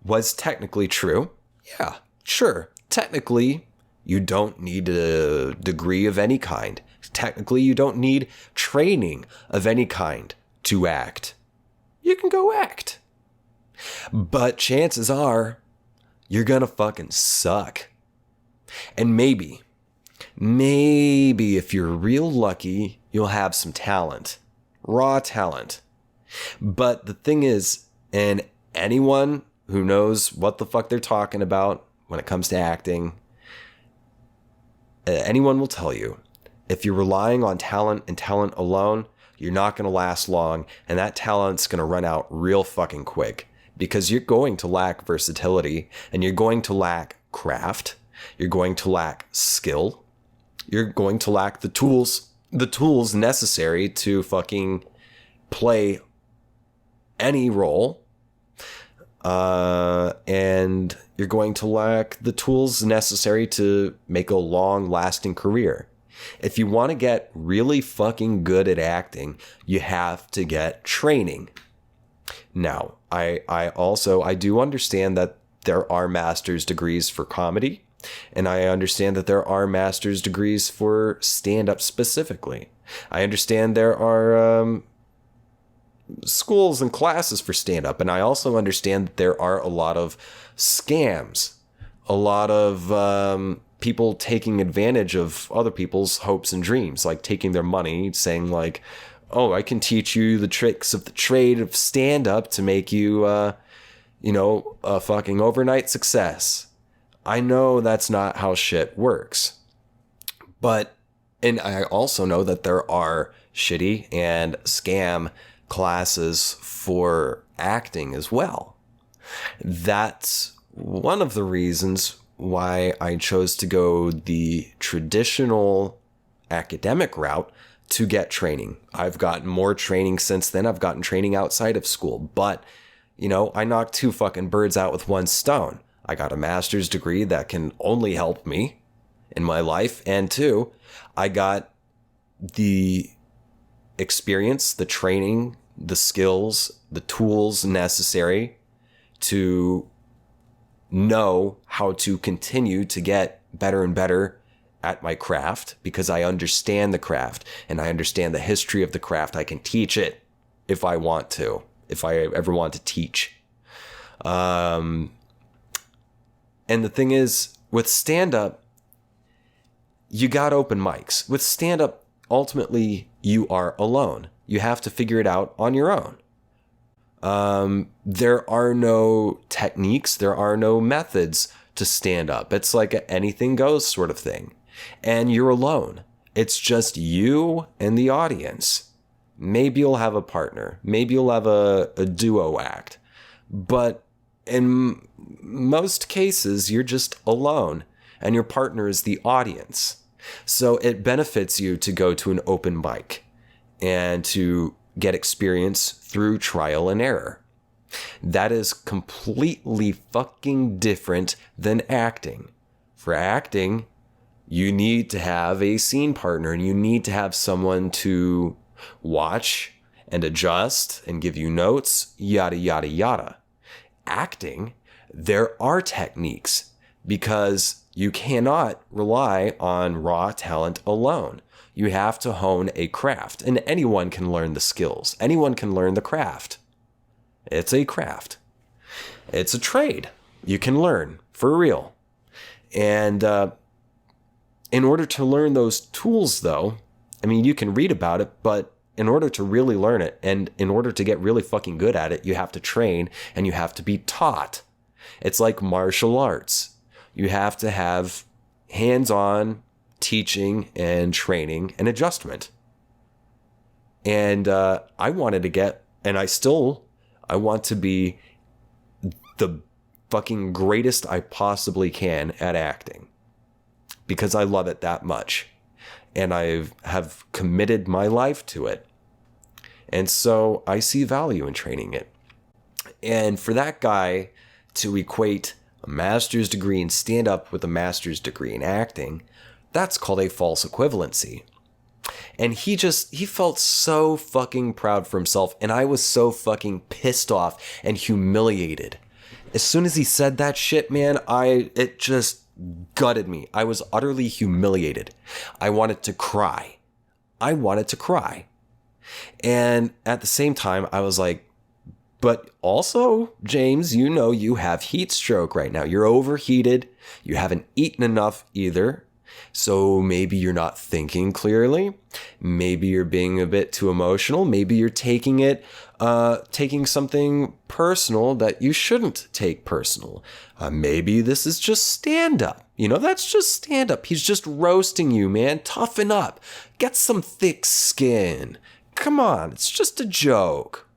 was technically true. Yeah, sure. Technically, you don't need a degree of any kind. Technically, you don't need training of any kind to act. You can go act. But chances are, you're gonna fucking suck. And maybe if you're real lucky, you'll have some talent. Raw talent. But the thing is, and anyone who knows what the fuck they're talking about when it comes to acting, anyone will tell you, if you're relying on talent and talent alone, you're not going to last long, and that talent's going to run out real fucking quick, because you're going to lack versatility, and you're going to lack craft, you're going to lack skill, you're going to lack the tools necessary to fucking play any role, and you're going to lack the tools necessary to make a long-lasting career. If you want to get really fucking good at acting, you have to get training. Now, I do understand that there are master's degrees for comedy, and I understand that there are master's degrees for stand-up specifically. I understand there are schools and classes for stand-up, and I also understand that there are a lot of scams, a lot of people taking advantage of other people's hopes and dreams, like taking their money, saying like, oh, I can teach you the tricks of the trade of stand-up to make you, a fucking overnight success. I know that's not how shit works. And I also know that there are shitty and scam classes for acting as well. That's one of the reasons why I chose to go the traditional academic route to get training. I've gotten more training since then. I've gotten training outside of school, but I knocked two fucking birds out with one stone. I got a master's degree that can only help me in my life, and two, I got the experience, the training, the skills, the tools necessary to know how to continue to get better and better at my craft, because I understand the craft and I understand the history of the craft. I can teach it if I want to, if I ever want to teach. And the thing is, with stand-up, you got open mics. With stand-up, ultimately, you are alone. You have to figure it out on your own. There are no techniques, there are no methods to stand up. It's like a anything goes sort of thing. And you're alone. It's just you and the audience. Maybe you'll have a partner. Maybe you'll have a duo act. But in most cases, you're just alone, and your partner is the audience. So it benefits you to go to an open mic and to get experience through trial and error. That is completely fucking different than acting. For acting, you need to have a scene partner, and you need to have someone to watch and adjust and give you notes, yada, yada, yada. Acting, there are techniques, because you cannot rely on raw talent alone. You have to hone a craft, and anyone can learn the skills. Anyone can learn the craft. It's a craft. It's a trade you can learn for real. And in order to learn those tools, though, I mean, you can read about it, but in order to really learn it and in order to get really fucking good at it, you have to train and you have to be taught. It's like martial arts. You have to have hands-on teaching and training and adjustment. And I wanted to get, and I want to be the fucking greatest I possibly can at acting because I love it that much. And I have committed my life to it. And so I see value in training it. And for that guy to equate a master's degree in stand-up with a master's degree in acting, that's called a false equivalency. And he felt so fucking proud for himself. And I was so fucking pissed off and humiliated. As soon as he said that shit, man, it just gutted me. I was utterly humiliated. I wanted to cry. And at the same time, I was like, but also, James, you know you have heat stroke right now. You're overheated. You haven't eaten enough either. So maybe you're not thinking clearly. Maybe you're being a bit too emotional. Maybe you're taking something personal that you shouldn't take personal. Maybe this is just stand-up. That's just stand-up. He's just roasting you, man. Toughen up. Get some thick skin. Come on, it's just a joke.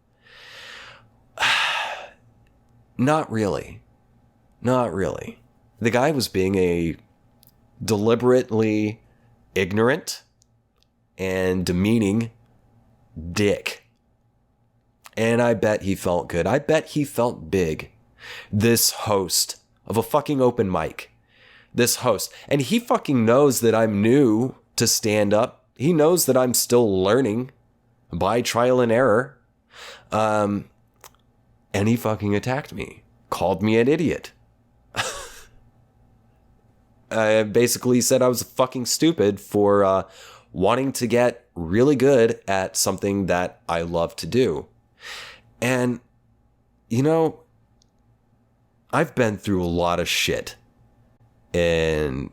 Not really. The guy was being a deliberately ignorant and demeaning dick. And I bet he felt good. I bet he felt big. This host of a fucking open mic. And he fucking knows that I'm new to stand up. He knows that I'm still learning by trial and error. And he fucking attacked me. Called me an idiot. Basically said I was fucking stupid for wanting to get really good at something that I love to do. And, I've been through a lot of shit in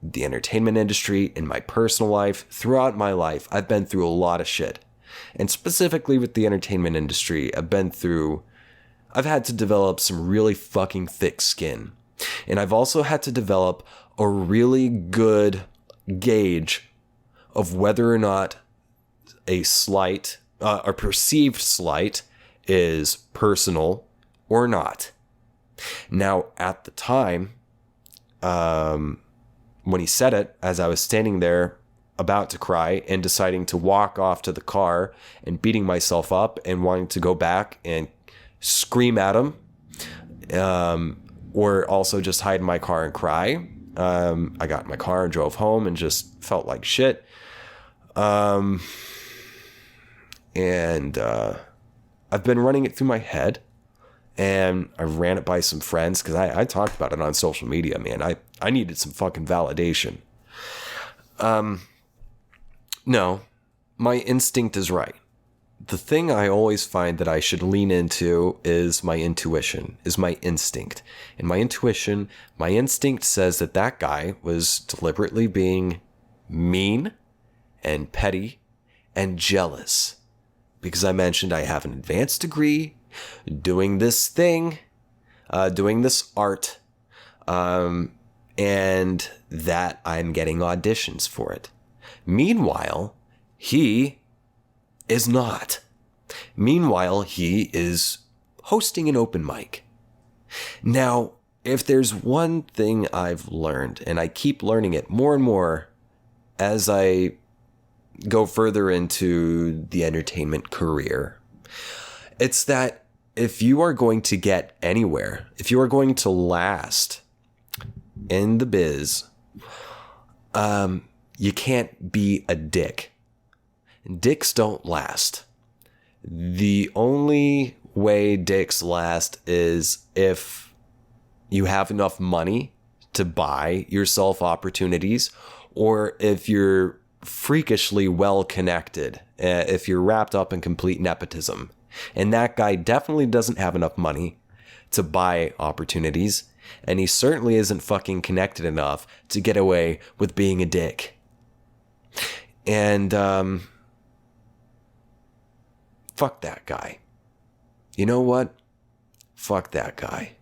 the entertainment industry, in my personal life, throughout my life. I've been through a lot of shit. And specifically with the entertainment industry, I've had to develop some really fucking thick skin. And I've also had to develop a really good gauge of whether or not a slight, a perceived slight, is personal or not. Now, at the time, when he said it, as I was standing there about to cry and deciding to walk off to the car and beating myself up and wanting to go back and scream at him, or also just hide in my car and cry. I got in my car and drove home and just felt like shit. And I've been running it through my head, and I ran it by some friends because I talked about it on social media, man. I needed some fucking validation. No, my instinct is right. The thing I always find that I should lean into is my intuition, is my instinct. And my instinct says that guy was deliberately being mean and petty and jealous. Because I mentioned I have an advanced degree, doing this thing, doing this art, and that I'm getting auditions for it. Meanwhile, he is not. Meanwhile, he is hosting an open mic. Now, if there's one thing I've learned, and I keep learning it more and more as I go further into the entertainment career, it's that if you are going to get anywhere, if you are going to last in the biz, you can't be a dick. Dicks don't last. The only way dicks last is if you have enough money to buy yourself opportunities, or if you're freakishly well connected, if you're wrapped up in complete nepotism. And that guy definitely doesn't have enough money to buy opportunities, And he certainly isn't fucking connected enough to get away with being a dick. And, fuck that guy. You know what? Fuck that guy.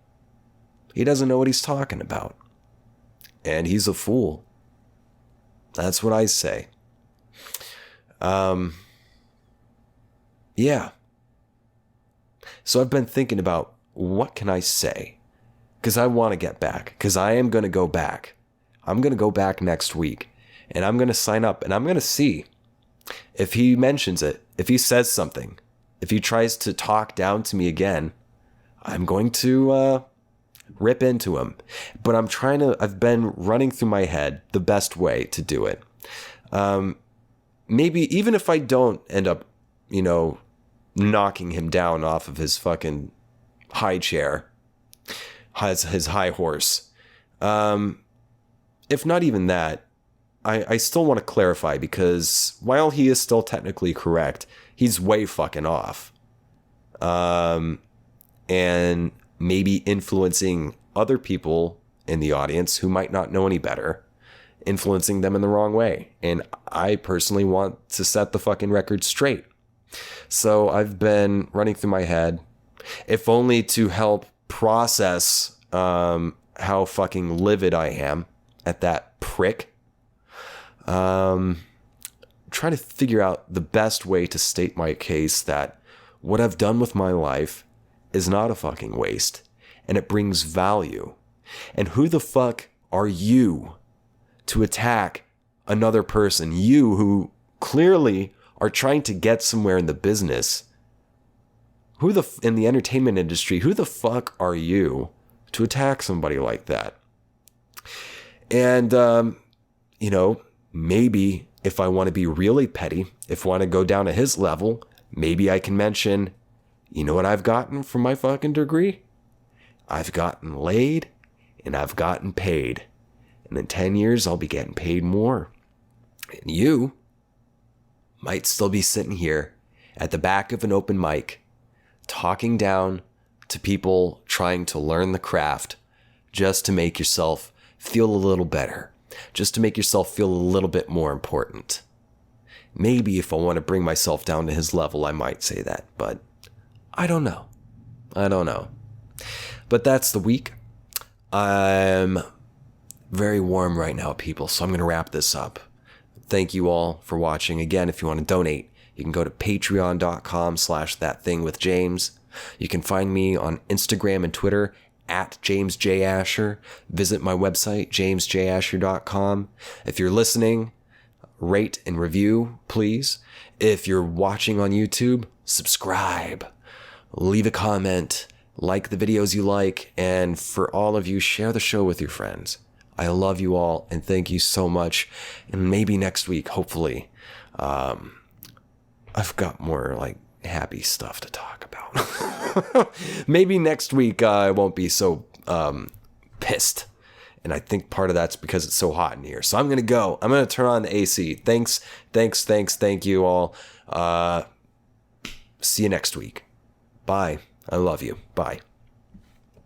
He doesn't know what he's talking about. And he's a fool. That's what I say. Yeah. So I've been thinking about what can I say? Because I want to get back. Because I am going to go back. I'm going to go back next week. And I'm going to sign up. And I'm going to see if he mentions it. If he says something. If he tries to talk down to me again. I'm going to rip into him. But I've been running through my head the best way to do it. Maybe even if I don't end up, knocking him down off of his fucking high chair, his high horse. If not even that, I still want to clarify, because while he is still technically correct, he's way fucking off. And maybe influencing other people in the audience who might not know any better, influencing them in the wrong way. And I personally want to set the fucking record straight. So I've been running through my head, if only to help process how fucking livid I am at that prick. Trying to figure out the best way to state my case that what I've done with my life is not a fucking waste, and it brings value. And who the fuck are you to attack another person? You who clearly are trying to get somewhere in the business. In the entertainment industry, who the fuck are you to attack somebody like that? And, maybe if I want to be really petty, if I want to go down to his level, maybe I can mention, you know what I've gotten from my fucking degree? I've gotten laid and I've gotten paid. And in 10 years, I'll be getting paid more. And you might still be sitting here at the back of an open mic, talking down to people trying to learn the craft just to make yourself feel a little better, just to make yourself feel a little bit more important. Maybe if I want to bring myself down to his level, I might say that, but I don't know. But that's the week. I'm very warm right now, people, so I'm going to wrap this up. Thank you all for watching. Again, if you want to donate, you can go to patreon.com/ThatThingWithJames. You can find me on Instagram and Twitter at James J. Asher. Visit my website, jamesjasher.com. If you're listening, rate and review, please. If you're watching on YouTube, subscribe. Leave a comment. Like the videos you like. And for all of you, share the show with your friends. I love you all, and thank you so much. And maybe next week, hopefully, I've got more happy stuff to talk about. Maybe next week I won't be so pissed. And I think part of that's because it's so hot in here. So I'm going to go. I'm going to turn on the AC. Thanks. Thank you all. See you next week. Bye. I love you. Bye.